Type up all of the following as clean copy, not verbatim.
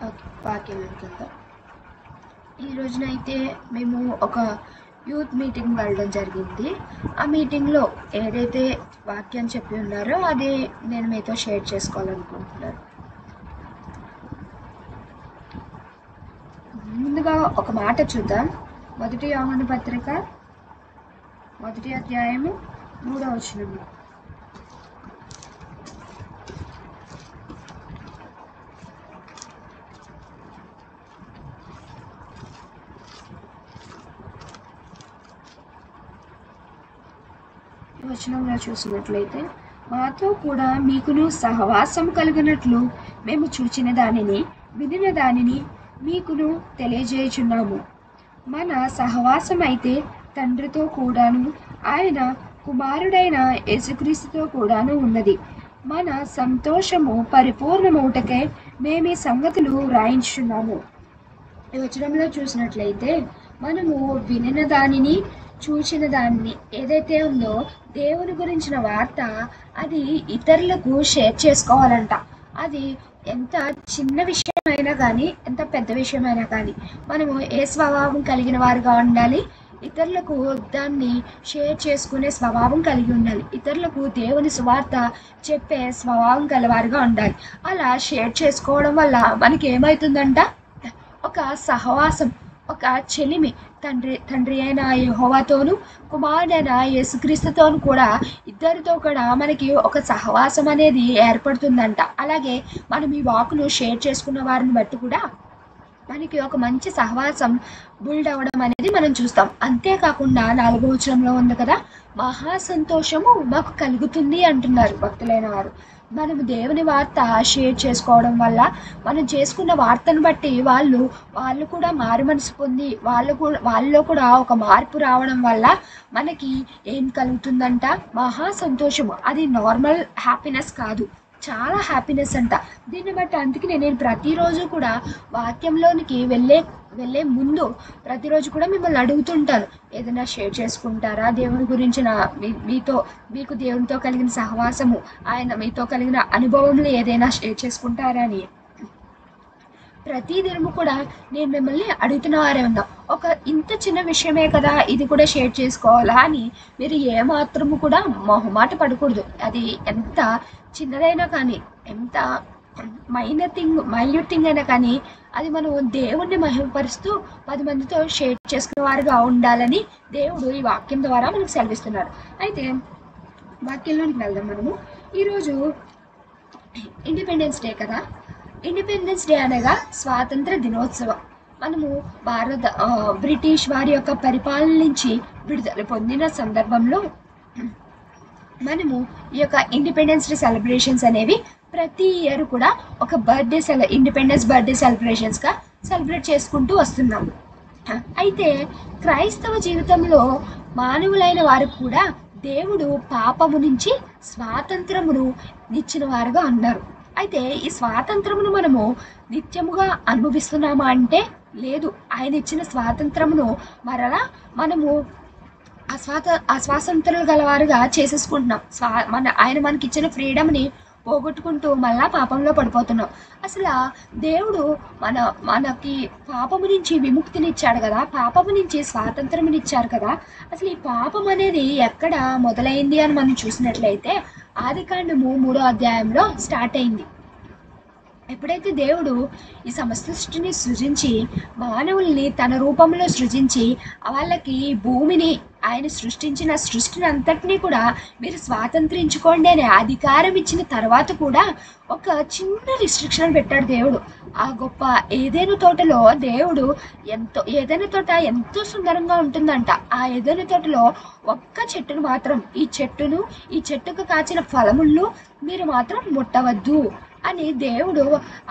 Okay. వాక్యంలోకి వెళ్దాం. ఈ రోజునైతే మేము ఒక యూత్ మీటింగ్ వెళ్ళడం జరిగింది. ఆ మీటింగ్‌లో ఏదైతే వాక్యం చెప్పి ఉన్నారో అది నేను మీతో షేర్ చేసుకోవాలనుకుంటున్నాను. ముందుగా ఒక మాట చూద్దాం. మొదటి యోహాను పత్రిక 1వ అధ్యాయము 3వ వచనం. వచనంలో చూసినట్లయితే, మాతో కూడా మీకును సహవాసం కలుగునట్లు మేము చూచిన దానిని వినిన దానిని మీకును తెలియజేయుచున్నాము. మన సహవాసం అయితే తండ్రితో కూడాను ఆయన కుమారుడైన యేసుక్రీస్తుతో కూడాను ఉన్నది. మన సంతోషము పరిపూర్ణమౌటకై మేము ఈ సంగతులు వ్రాయించుచున్నాము. ఈ వచనంలో చూసినట్లయితే మనము వినిన దానిని చూసిన దాన్ని ఏదైతే ఉందో దేవుని గురించిన వార్త అది ఇతరులకు షేర్ చేసుకోవాలంట. అది ఎంత చిన్న విషయమైనా కానీ ఎంత పెద్ద విషయమైనా కానీ మనము ఏ స్వభావం కలిగిన వారుగా ఉండాలి, ఇతరులకు దాన్ని షేర్ చేసుకునే స్వభావం కలిగి ఉండాలి. ఇతరులకు దేవుని సువార్త చెప్పే స్వభావం గలవారుగా ఉండాలి. అలా షేర్ చేసుకోవడం వల్ల మనకి ఏమవుతుందంట, ఒక సహవాసం, ఒక చెలిమి తండ్రి అయిన యెహోవాతోను కుమారుడైన యేసుక్రీస్తుతోను కూడా ఇద్దరితో కూడా మనకి ఒక సహవాసం అనేది ఏర్పడుతుందంట. అలాగే మనం ఈ వాకును షేర్ చేసుకున్న వారిని బట్టి కూడా మనకి ఒక మంచి సహవాసం బిల్డ్ అవ్వడం అనేది మనం చూస్తాం. అంతేకాకుండా 4వ వచనంలో ఉంది కదా, మహా సంతోషము మాకు కలుగుతుంది అంటున్నారు భక్తులైన వారు. మనము దేవుని వార్త షేర్ చేసుకోవడం వల్ల మనం చేసుకున్న వార్తను బట్టి వాళ్ళు కూడా మారు మనసు పొంది వాళ్ళలో కూడా ఒక మార్పు రావడం వల్ల మనకి ఏం కలుగుతుందంట, మహా సంతోషము. అది నార్మల్ హ్యాపీనెస్ కాదు, చాలా హ్యాపీనెస్ అంట. దీన్ని బట్టి అందుకే నేను ప్రతిరోజు కూడా వాక్యంలోనికి వెళ్ళే ముందు ప్రతిరోజు కూడా మిమ్మల్ని అడుగుతుంటాను, ఏదైనా షేర్ చేసుకుంటారా దేవుని గురించిన మీకు దేవునితో కలిగిన సహవాసము, ఆయన మీతో కలిగిన అనుభవములు ఏదైనా షేర్ చేసుకుంటారా అని ప్రతి దినము కూడా నేను మిమ్మల్ని అడుగుతున్న వారే ఉన్నా. ఒక ఇంత చిన్న విషయమే కదా ఇది కూడా షేర్ చేసుకోవాలా అని మీరు ఏమాత్రము కూడా మొహమాట పడకూడదు. అది ఎంత చిన్నదైనా కానీ, ఎంత మైన్యూట్ థింగ్ అయినా కానీ అది మనం దేవుణ్ణి మహిమపరుస్తూ 10 మందితో షేర్ చేసుకునే వారుగా ఉండాలని దేవుడు ఈ వాక్యం ద్వారా మనకు సెలవిస్తున్నాడు. అయితే వాక్యంలోనికి వెళ్దాం. మనము ఈరోజు ఇండిపెండెన్స్ డే కదా. ఇండిపెండెన్స్ డే అనగా స్వాతంత్ర దినోత్సవం. మనము బ్రిటిష్ వారి యొక్క పరిపాలన నుంచి విడుదల పొందిన సందర్భంలో మనము ఈ యొక్క ఇండిపెండెన్స్ డే సెలబ్రేషన్స్ అనేవి ప్రతి ఇయర్ కూడా ఒక ఇండిపెండెన్స్ బర్త్డే సెలబ్రేషన్స్గా సెలబ్రేట్ చేసుకుంటూ వస్తున్నాము. అయితే క్రైస్తవ జీవితంలో మానవులైన వారు కూడా దేవుడు పాపము నుంచి స్వాతంత్రమును ఇచ్చిన వారుగా ఉన్నారు. అయితే ఈ స్వాతంత్రమును మనము నిత్యముగా అనుభవిస్తున్నామా అంటే లేదు. ఆయన ఇచ్చిన స్వాతంత్రమును మరలా మనము అస్వాతంత్రులు గలవారుగా చేసేసుకుంటున్నాం. ఆయన మనకి ఇచ్చిన ఫ్రీడమ్ని పోగొట్టుకుంటూ మళ్ళా పాపంలో పడిపోతున్నాం. అసలు దేవుడు మనకి పాపము నుంచి విముక్తినిచ్చాడు కదా, పాపము నుంచి స్వాతంత్రమునిచ్చారు కదా. అసలు ఈ పాపం అనేది ఎక్కడ మొదలైంది అని మనం చూసినట్లయితే ఆదికాండము 3వ అధ్యాయంలో స్టార్ట్ అయింది. ఎప్పుడైతే దేవుడు ఈ సమస్త సృష్టిని సృజించి మానవుల్ని తన రూపంలో సృజించి వాళ్ళకి భూమిని ఆయన సృష్టించిన సృష్టిని అంతటినీ కూడా మీరు స్వాతంత్రించుకోండి అనే అధికారం ఇచ్చిన తర్వాత కూడా ఒక చిన్న రిస్ట్రిక్షన్ పెట్టాడు దేవుడు. ఆ గొప్ప ఏదైనా తోటలో దేవుడు ఏదైనా తోట ఎంతో సుందరంగా ఉంటుందంట. ఆ ఏదైనా తోటలో ఒక్క చెట్టును మాత్రం ఈ చెట్టుకు కాచిన ఫలములను మీరు మాత్రం ముట్టవద్దు అని దేవుడు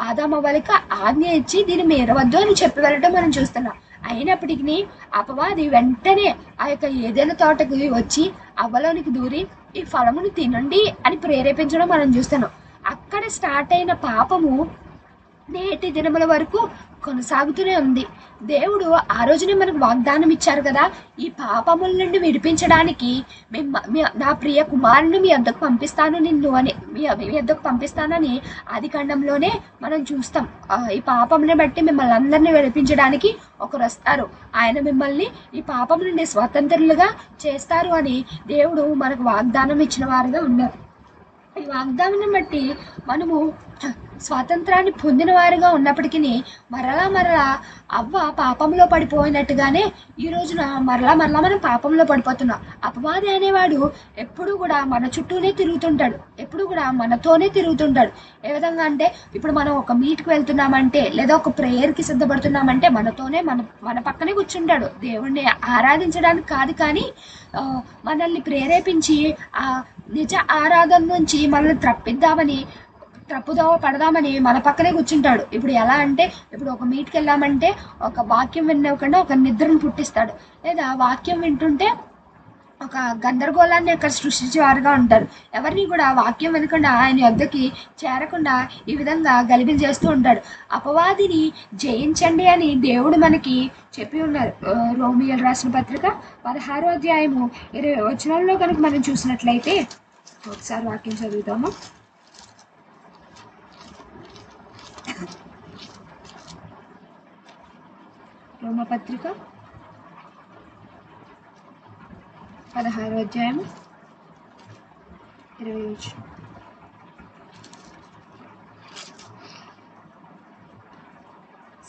ఆదామవ్వలకి ఆజ్ఞ ఇచ్చి దీన్ని మీరవద్దు అని చెప్పి వెళ్ళడం మనం చూస్తున్నాం. అయినప్పటికీ అపవాది వెంటనే ఆ యొక్క ఏదైనా తోటకి వచ్చి అవ్వలోనికి దూరి ఈ ఫలమును తినండి అని ప్రేరేపించడం మనం చూస్తున్నాం. అక్కడ స్టార్ట్ అయిన పాపము నేటి దినముల వరకు కొనసాగుతూనే ఉంది. దేవుడు ఆ రోజునే మనకు వాగ్దానం ఇచ్చారు కదా, ఈ పాపముల నుండి విడిపించడానికి నా ప్రియ కుమారుని మీ వద్దకు పంపిస్తాను నిన్ను అని, మీ వద్దకు పంపిస్తానని ఆది కాండంలోనే మనం చూస్తాం. ఈ పాపముని బట్టి మిమ్మల్ని అందరినీ విడిపించడానికి ఒకరు వస్తారు, ఆయన మిమ్మల్ని ఈ పాపం నుండి స్వతంత్రులుగా చేస్తారు అని దేవుడు మనకు వాగ్దానం ఇచ్చిన వారుగా ఉన్నారు. ఈ వాగ్దానం బట్టి మనము స్వాతంత్రాన్ని పొందిన వారిగా ఉన్నప్పటికీ మరలా అవ్వ పాపంలో పడిపోయినట్టుగానే ఈ రోజున మరలా మనం పాపంలో పడిపోతున్నాం. అపవాది అనేవాడు ఎప్పుడు కూడా మన చుట్టూనే తిరుగుతుంటాడు, ఎప్పుడు కూడా మనతోనే తిరుగుతుంటాడు. ఏ విధంగా అంటే, ఇప్పుడు మనం ఒక మీట్కి వెళ్తున్నామంటే లేదా ఒక ప్రేయర్కి సిద్ధపడుతున్నామంటే మనతోనే మన పక్కనే కూర్చుంటాడు. దేవుణ్ణి ఆరాధించడానికి కాదు, కానీ మనల్ని ప్రేరేపించి ఆ నిజ ఆరాధన నుంచి మనల్ని తప్పుదోవ పడదామని మన పక్కనే కూర్చుంటాడు. ఇప్పుడు ఎలా అంటే, ఇప్పుడు ఒక మీట్కి వెళ్ళామంటే ఒక వాక్యం వినకుండా ఒక నిద్రను పుట్టిస్తాడు, లేదా వాక్యం వింటుంటే ఒక గందరగోళాన్ని అక్కడ సృష్టించేవారుగా ఉంటారు. ఎవరిని కూడా వాక్యం వినకుండా ఆయన వద్దకి చేరకుండా ఈ విధంగా గలిబిలి చేస్తూ ఉంటాడు. అపవాదిని జయించండి అని దేవుడు మనకి చెప్పి ఉన్నారు. రోమియోలు రాసిన పత్రిక 16వ అధ్యాయము 20వ వచనంలో కనుక మనం చూసినట్లయితే ఒకసారి వాక్యం చదువుతాము. రోమపత్రిక 16వ అధ్యాయము 20వ వచనం.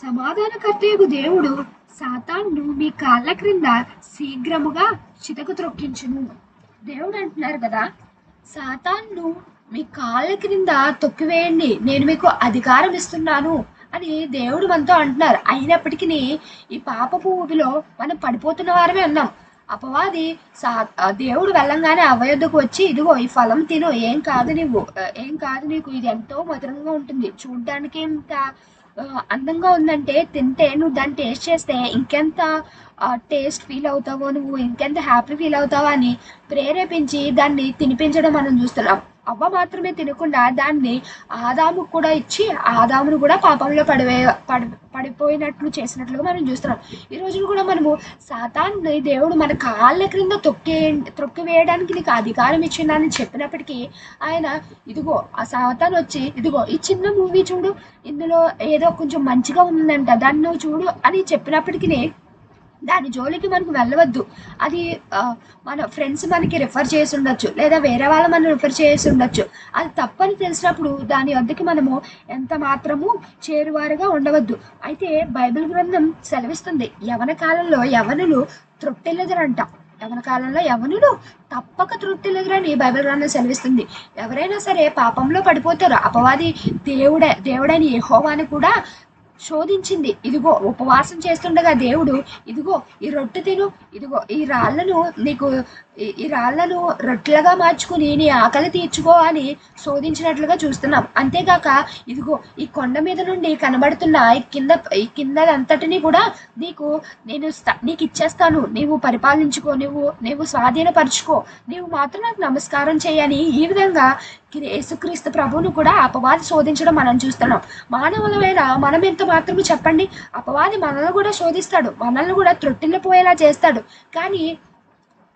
సమాధానకర్తయగు దేవుడు సాతానును మీ కాళ్ళ క్రింద శీఘ్రముగా చితకు త్రొక్కించును. దేవుడు అంటున్నారు కదా, సాతానును మీ కాళ్ళ క్రింద తొక్కివేయండి, నేను మీకు అధికారం ఇస్తున్నాను అని దేవుడు మనతో అంటున్నారు. అయినప్పటికీ ఈ పాపపు ఊబిలో మనం పడిపోతున్న వారమే ఉన్నాం. అపవాది దేవుడు వెళ్ళంగానే అవ్వయొద్దకు వచ్చి, ఇదిగో ఈ ఫలం తిను, ఏం కాదు నీకు, ఇది ఎంతో మధురంగా ఉంటుంది, చూడ్డానికి ఎంత అందంగా ఉందంటే తింటే నువ్వు దాన్ని టేస్ట్ చేస్తే ఇంకెంత టేస్ట్ ఫీల్ అవుతావో, నువ్వు ఇంకెంత హ్యాపీ ఫీల్ అవుతావో అని ప్రేరేపించి దాన్ని తినిపించడం మనం చూస్తున్నాం. అవ్వ మాత్రమే తినకుండా దాన్ని ఆదాముకు కూడా ఇచ్చి ఆదామును కూడా పాపంలో పడిపోయినట్లు చేసినట్లుగా మనం చూస్తున్నాం. ఈ రోజున కూడా మనము సాతాన్ని దేవుడు మన కాళ్ళ క్రింద త్రొక్కివేయడానికి నీకు అధికారం ఇచ్చిందని చెప్పినప్పటికీ ఆయన ఇదిగో ఆ సాతాను వచ్చి, ఇదిగో ఈ చిన్న మూవీ చూడు, ఇందులో ఏదో కొంచెం మంచిగా ఉందంట, దాన్ని నువ్వు చూడు అని చెప్పినప్పటికీ దాని జోలికి మనకు వెళ్ళవద్దు. అది మన ఫ్రెండ్స్ మనకి రిఫర్ చేసి ఉండొచ్చు, లేదా వేరే వాళ్ళు మనం రిఫర్ చేసి ఉండొచ్చు. అది తప్పని తెలిసినప్పుడు దాని వద్దకి మనము ఎంత మాత్రము చేరువారుగా ఉండవద్దు. అయితే బైబిల్ గ్రంథం సెలవిస్తుంది, యవన కాలంలో యవనులు త్రొట్టెలెదరంట. యవన కాలంలో యవనులు తప్పక త్రొట్టెలెదరని బైబిల్ గ్రంథం సెలవిస్తుంది. ఎవరైనా సరే పాపంలో పడిపోతారు. అపవాది దేవుడైన యెహోవాను కూడా శోధించింది. ఇదిగో ఉపవాసం చేస్తుండగా దేవుడు, ఇదిగో ఈ రొట్టె తిను, ఇదిగో ఈ రాళ్లను రొట్టెలుగా మార్చుకుని నీ ఆకలి తీర్చుకో అని శోధించినట్లుగా చూస్తున్నాం. అంతేగాక ఇదిగో ఈ కొండ మీద నుండి కనబడుతున్న ఈ కిందంతటిని కూడా నీకు ఇచ్చేస్తాను, నీవు పరిపాలించుకో, నీవు స్వాధీనపరుచుకో, నీవు మాత్రం నాకు నమస్కారం చేయని ఈ విధంగా యేసుక్రీస్తు ప్రభువును కూడా అపవాది శోధించడం మనం చూస్తున్నాం. మానవులమైన మనం ఎంత మాత్రమే చెప్పండి, అపవాది మనల్ని కూడా శోధిస్తాడు, మనల్ని కూడా త్రొట్టిల్లిపోయేలా చేస్తాడు. కానీ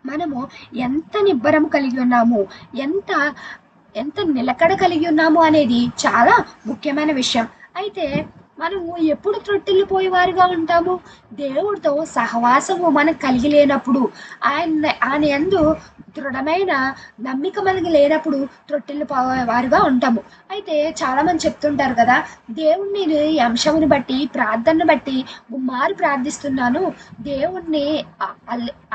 మనము ఎంత నిబ్బరం కలిగి ఉన్నాము, ఎంత నిలకడ కలిగి ఉన్నాము అనేది చాలా ముఖ్యమైన విషయం. అయితే మనము ఎప్పుడు త్రొట్టిల్లిపోయేవారుగా ఉంటాము? దేవుడితో సహవాసము మనకు కలిగి లేనప్పుడు, ఆయన యందు దృఢమైన నమ్మిక మనకి లేనప్పుడు త్రొట్టిల్లిపోయేవారుగా ఉంటాము. అయితే చాలామంది చెప్తుంటారు కదా, దేవుణ్ణి ఈ అంశముని బట్టి ప్రార్థనను బట్టి ముమ్మారు ప్రార్థిస్తున్నాను, దేవుణ్ణి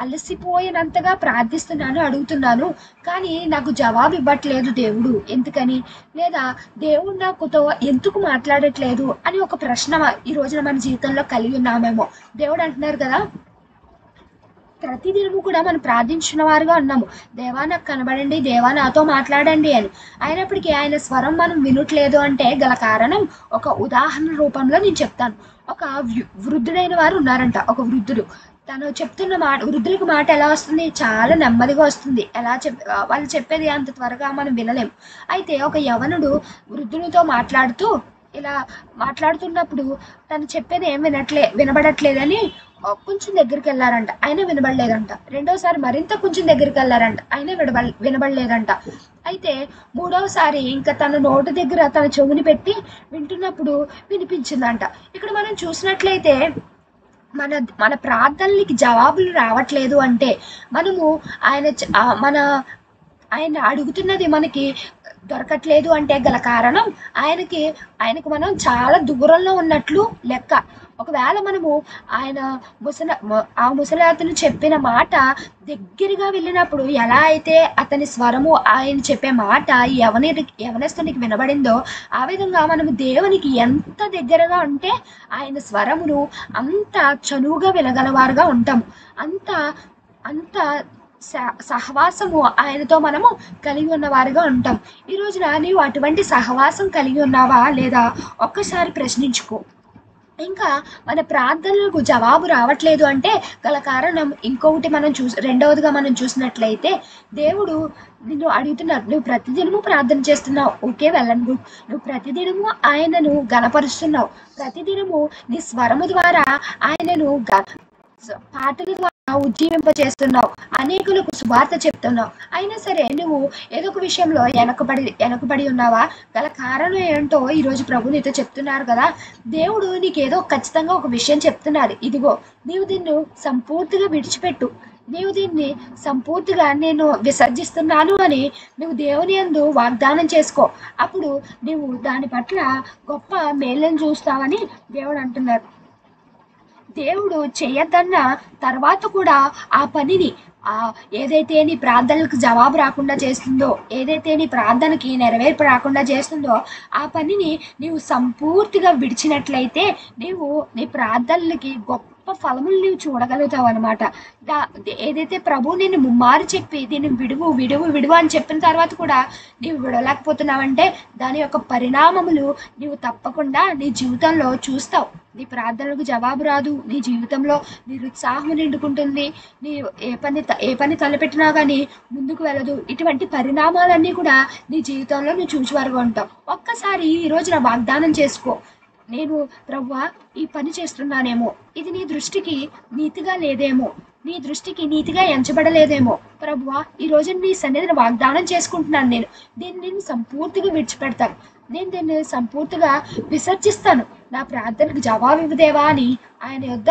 అలసిపోయినంతగా ప్రార్థిస్తున్నాను, అడుగుతున్నాను, కానీ నాకు జవాబు ఇవ్వట్లేదు దేవుడు, ఎందుకని, లేదా దేవుడు నాకుతో ఎందుకు మాట్లాడట్లేదు అని ఒక ప్రశ్న ఈ రోజున మన జీవితంలో కలిగి ఉన్నామేమో. దేవుడు అంటున్నారు కదా, ప్రతిదినము కూడా మనం ప్రార్థించిన వారుగా ఉన్నాము, దేవా నాకు కనబడండి, దేవా నాతో మాట్లాడండి అని. అయినప్పటికీ ఆయన స్వరం మనం వినట్లేదు అంటే గల కారణం ఒక ఉదాహరణ రూపంలో నేను చెప్తాను. ఒక వృద్ధుడైన వారు ఉన్నారంట. ఒక వృద్ధుడు తను చెప్తున్న వృద్ధులకు మాట ఎలా వస్తుంది? చాలా నెమ్మదిగా వస్తుంది. వాళ్ళు చెప్పేది అంత త్వరగా మనం వినలేం. అయితే ఒక యవనుడు వృద్ధునితో మాట్లాడుతూ, ఇలా మాట్లాడుతున్నప్పుడు తను చెప్పేది ఏం వినబడట్లేదని కొంచెం దగ్గరికి వెళ్ళారంట, అయినా వినబడలేదంట. రెండోసారి మరింత కొంచెం దగ్గరికి వెళ్ళారంట, అయినా వినబడలేదంట. అయితే మూడవసారి ఇంకా తన నోటి దగ్గర తన చెవుని పెట్టి వింటున్నప్పుడు వినిపించిందంట. ఇక్కడ మనం చూసినట్లయితే మన మన ప్రార్థనలకి జవాబులు రావట్లేదు అంటే మనము మన ఆయన అడుగుతున్నది మనకి దొరకట్లేదు అంటే గల కారణం ఆయనకి మనం చాలా దూరంలో ఉన్నట్లు లెక్క. ఒకవేళ మనము ఆయన ఆ ముసలి చెప్పిన మాట దగ్గరగా వెళ్ళినప్పుడు ఎలా అయితే అతని స్వరము ఆయన చెప్పే మాట యవనస్తునికి వినబడిందో, ఆ విధంగా మనము దేవునికి ఎంత దగ్గరగా ఉంటే ఆయన స్వరమును అంత చనువుగా వినగలవారుగా ఉంటాము. అంత అంత సహవాసము ఆయనతో మనము కలిగి ఉన్నవారుగా ఉంటాం. ఈ రోజున నీవు అటువంటి సహవాసం కలిగి ఉన్నావా లేదా ఒక్కసారి ప్రశ్నించుకో. ఇంకా మన ప్రార్థనలకు జవాబు రావట్లేదు అంటే గల కారణం ఇంకొకటి రెండవదిగా మనం చూసినట్లయితే దేవుడు నిన్ను అడుగుతున్నారు, నువ్వు ప్రతిదినము ప్రార్థన చేస్తున్నావు, ఓకే వెళ్ళను గుడ్. నువ్వు ప్రతిదినము ఆయనను గణపరుస్తున్నావు, ప్రతిదినము నీ స్వరము ద్వారా ఆయనను పాటల ద్వారా ఉజ్జీవింపచేస్తున్నావు, అనేకులకు సువార్త చెప్తున్నావు. అయినా సరే నువ్వు ఏదో ఒక విషయంలో వెనకబడి ఉన్నావా? గల కారణం ఏంటో ఈరోజు ప్రభు నీతో చెప్తున్నారు కదా. దేవుడు నీకేదో ఖచ్చితంగా ఒక విషయం చెప్తున్నారు, ఇదిగో నీవు దీన్ని సంపూర్తిగా విడిచిపెట్టు, నీవు దీన్ని సంపూర్తిగా నేను విసర్జిస్తున్నాను అని నువ్వు దేవుని యందు వాగ్దానం చేసుకో. అప్పుడు నువ్వు దాని పట్ల గొప్ప మేలును చూస్తావని దేవుడు అంటున్నారు. దేవుడు చేయొద్దన్న తర్వాత కూడా ఆ పనిని ఏదైతే నీ ప్రార్థనలకు జవాబు రాకుండా చేస్తుందో, ఏదైతే నీ ప్రార్థనకి నెరవేర్పు రాకుండా చేస్తుందో, ఆ పనిని నీవు సంపూర్తిగా విడిచినట్లయితే నీవు నీ ప్రార్థనలకి గొప్ప ఫలములు నీవు చూడగలుగుతావు అనమాట. ఏదైతే ప్రభు నిన్ను ముమ్మారు చెప్పి దీన్ని విడువు విడువు విడువు అని చెప్పిన తర్వాత కూడా నీవు విడవలేకపోతున్నావంటే దాని యొక్క పరిణామములు నీవు తప్పకుండా నీ జీవితంలో చూస్తావు. నీ ప్రార్థనలకు జవాబు రాదు, నీ జీవితంలో నిరుత్సాహం నిండుకుంటుంది, నీ ఏ పని తలపెట్టినా కానీ ముందుకు వెళ్ళదు. ఇటువంటి పరిణామాలన్నీ కూడా నీ జీవితంలో నువ్వు చూసేవారుగా ఉంటావు. ఒక్కసారి ఈ రోజున వాగ్దానం చేసుకో, నేను ప్రభువా ఈ పని చేస్తున్నానేమో, ఇది నీ దృష్టికి నీతిగా లేదేమో, నీ దృష్టికి నీతిగా ఎంచబడలేదేమో ప్రభువా, ఈ రోజు నీ సన్నిధిని వాగ్దానం చేసుకుంటున్నాను, దీన్ని నేను సంపూర్తిగా విడిచిపెడతాను, నేను దీన్ని సంపూర్తిగా విసర్జిస్తాను, నా ప్రార్థనకు జవాబు ఇవ్వదేవా అని ఆయన యొద్ద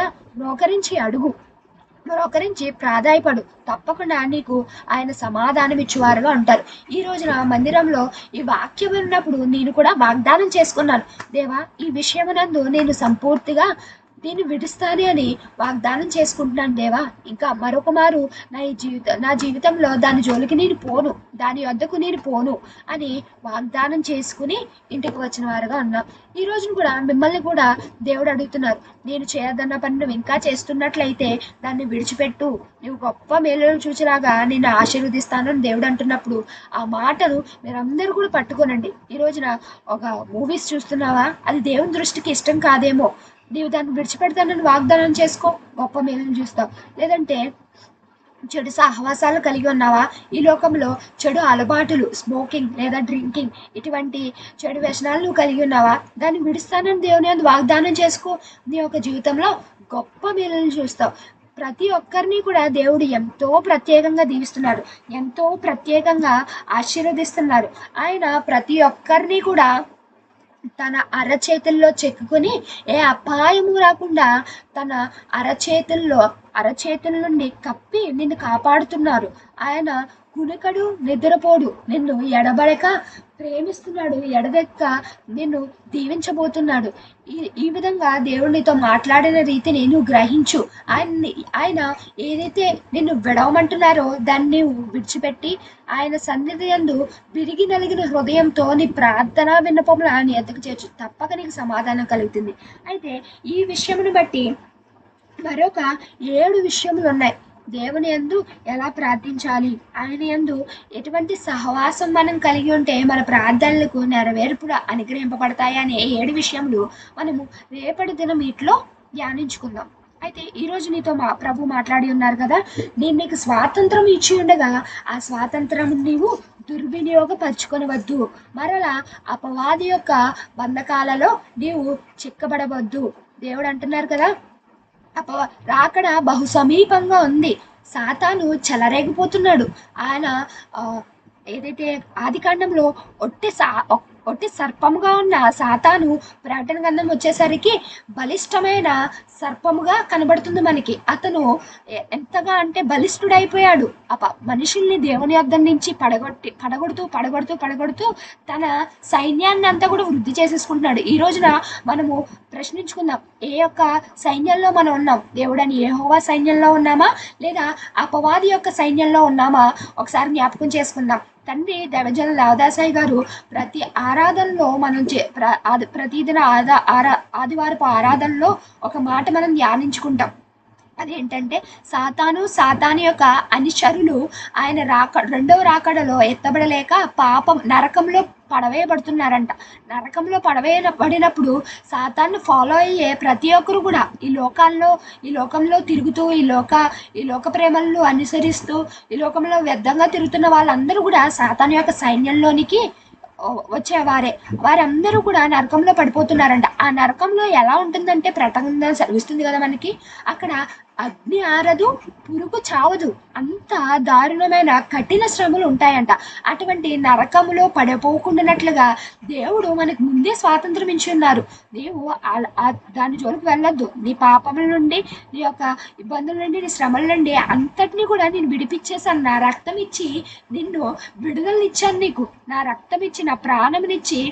మరొకరించి ప్రాధాయపడు, తప్పకుండా నీకు ఆయన సమాధానం ఇచ్చేవారుగా ఉంటారు. ఈ రోజున మందిరంలో ఈ వాక్యం విన్నప్పుడు నేను కూడా వాగ్దానం చేసుకున్నాను, దేవా ఈ విషయమునందు నేను సంపూర్తిగా దీన్ని విడుస్తానే అని వాగ్దానం చేసుకుంటున్నాను దేవా. ఇంకా మరొక మారు నా జీవితంలో దాని జోలికి నేను పోను, దాని వద్దకు నేను పోను అని వాగ్దానం చేసుకుని ఇంటికి వచ్చిన వారుగా ఉన్నాం. ఈ రోజున కూడా మిమ్మల్ని కూడా దేవుడు అడుగుతున్నారు, నేను చేయదన్న పని నువ్వు ఇంకా చేస్తున్నట్లయితే దాన్ని విడిచిపెట్టు, నువ్వు గొప్ప మేలులు చూచేలాగా నేను ఆశీర్వదిస్తానని దేవుడు అంటున్నప్పుడు ఆ మాటను మీరందరూ కూడా పట్టుకోనండి. ఈ రోజున ఒక మూవీస్ చూస్తున్నావా, అది దేవుని దృష్టికి ఇష్టం కాదేమో, నీవు దాన్ని విడిచిపెడతానని వాగ్దానం చేసుకో, గొప్ప మేలును చూస్తావు. లేదంటే చెడు సహవాసాలు కలిగి ఉన్నావా, ఈ లోకంలో చెడు అలవాటులు, స్మోకింగ్ లేదా డ్రింకింగ్, ఇటువంటి చెడు వ్యసనాలు నువ్వు కలిగి ఉన్నావా, దాన్ని విడుస్తానని దేవుని అందు వాగ్దానం చేసుకో, నీ యొక్క జీవితంలో గొప్ప మేలును చూస్తావు. ప్రతి ఒక్కరిని కూడా దేవుడు ఎంతో ప్రత్యేకంగా దీవిస్తున్నారు, ఎంతో ప్రత్యేకంగా ఆశీర్వదిస్తున్నారు. ఆయన ప్రతి ఒక్కరిని కూడా తన అరచేతుల్లో చెక్కుకొని ఏ అపాయము రాకుండా తన అరచేతుల నుండి కప్పి నిన్ను కాపాడుతున్నారు. ఆయన కునికడు నిద్రపోడు, నిన్ను ఎడబడక ప్రేమిస్తున్నాడు, ఎడదెక్క నిన్ను దీవించబోతున్నాడు. ఈ విధంగా దేవుడు నీతో మాట్లాడిన రీతిని నువ్వు గ్రహించు. ఆయన ఏదైతే నిన్ను విడవమంటున్నారో దాన్ని విడిచిపెట్టి ఆయన సన్నిధి యందు విరిగి నలిగిన హృదయంతో నీ ప్రార్థన విన్నపములు ఆయన ఎద్దకు చేర్చు, తప్పక నీకు సమాధానం కలుగుతుంది. అయితే ఈ విషయమును బట్టి మరొక 7 విషయములు ఉన్నాయి. దేవుని యందు ఎలా ప్రార్థించాలి, ఆయన యందు ఎటువంటి సహవాసం మనం కలిగి ఉంటే మన ప్రార్థనలకు నెరవేర్పులు అనుగ్రహింపబడతాయి అనే 7 విషయములు మనము రేపటి దినం వీటిలో ధ్యానించుకుందాం. అయితే ఈరోజు నీతో మా ప్రభు మాట్లాడి ఉన్నారు కదా, నేను నీకు స్వాతంత్రం ఇచ్చి ఉండగా ఆ స్వాతంత్రం నీవు దుర్వినియోగపరచుకొనవద్దు, మరలా అపవాది యొక్క బంధకాలలో నీవు చిక్కబడవద్దు. దేవుడు అంటున్నారు కదా, అప రాకడ బహు సమీపంగా ఉంది. సాతాను చెలరేగిపోతున్నాడు. ఆయన ఆ, ఏదైతే ఆదికాండంలో ఒట్టి సా ఒట్టి సర్పముగా ఉన్న సాతాను ప్రకటన గ్రంథం వచ్చేసరికి బలిష్టమైన సర్పముగా కనబడుతుంది మనకి. అతను ఎంతగా అంటే బలిష్ఠుడైపోయాడు. మనుషుల్ని దేవుని యొద్ద నుంచి పడగొడుతూ తన సైన్యాన్ని అంతా కూడా వృద్ధి చేసేసుకుంటున్నాడు. ఈ రోజున మనము ప్రశ్నించుకుందాం, ఏ యొక్క సైన్యంలో మనం ఉన్నాం? దేవుడని యెహోవా సైన్యంలో ఉన్నామా, లేదా అపవాది యొక్క సైన్యంలో ఉన్నామా? ఒకసారి జ్ఞాపకం చేసుకుందాం. తండ్రి దైవజన లావదాసాయి గారు ప్రతి ఆరాధనలో మనం ప్రతిదిన ఆదివారపు ఆరాధనలో ఒక మాట మనం ధ్యానించుకుంటాం. అదేంటంటే, సాతాను యొక్క అనుచరులు ఆయన రెండవ రాకడలో ఎత్తబడలేక పాపం నరకంలో పడవేయబడుతున్నారంట. నరకంలో పడవేయబడినప్పుడు సాతాన్ని ఫాలో అయ్యే ప్రతి ఒక్కరు కూడా ఈ లోకంలో తిరుగుతూ ఈ లోక ప్రేమలను అనుసరిస్తూ ఈ లోకంలో వ్యర్థంగా తిరుగుతున్న వాళ్ళందరూ కూడా సాతాను యొక్క సైన్యంలోనికి వారందరూ కూడా నరకంలో పడిపోతున్నారంట. ఆ నరకంలో ఎలా ఉంటుందంటే, ప్రకటన సెలవిస్తుంది కదా మనకి, అక్కడ అగ్ని ఆరదు, పురుగు చావదు, అంత దారుణమైన కఠిన శ్రమలు ఉంటాయంట. అటువంటి నరకములో పడిపోకుండానట్లుగా దేవుడు మనకు ముందే స్వాతంత్రం ఇచ్చి ఉన్నారు. నీవు దాని జోలికి వెళ్ళొద్దు. నీ పాపముల నుండి, నీ యొక్క ఇబ్బందుల నుండి, నీ శ్రమల నుండి అంతటినీ కూడా నేను విడిపించేసాను. నా రక్తం ఇచ్చి నిన్ను విడుదలనిచ్చాను. నీకు నా రక్తం ఇచ్చి, నా ప్రాణమునిచ్చి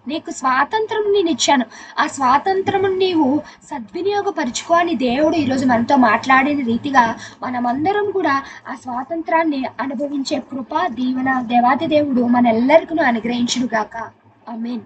నీకు స్వాతంత్రం నేను ఇచ్చాను. ఆ స్వాతంత్రం నీవు సద్వినియోగపరుచుకో అని దేవుడు ఈరోజు మనతో మాట్లాడిన రీతిగా మనమందరం కూడా ఆ స్వాతంత్రాన్ని అనుభవించే కృప, దీవెన దేవాది దేవుడు మనెల్లరికీ అనుగ్రహించును గాక. ఆమేన్.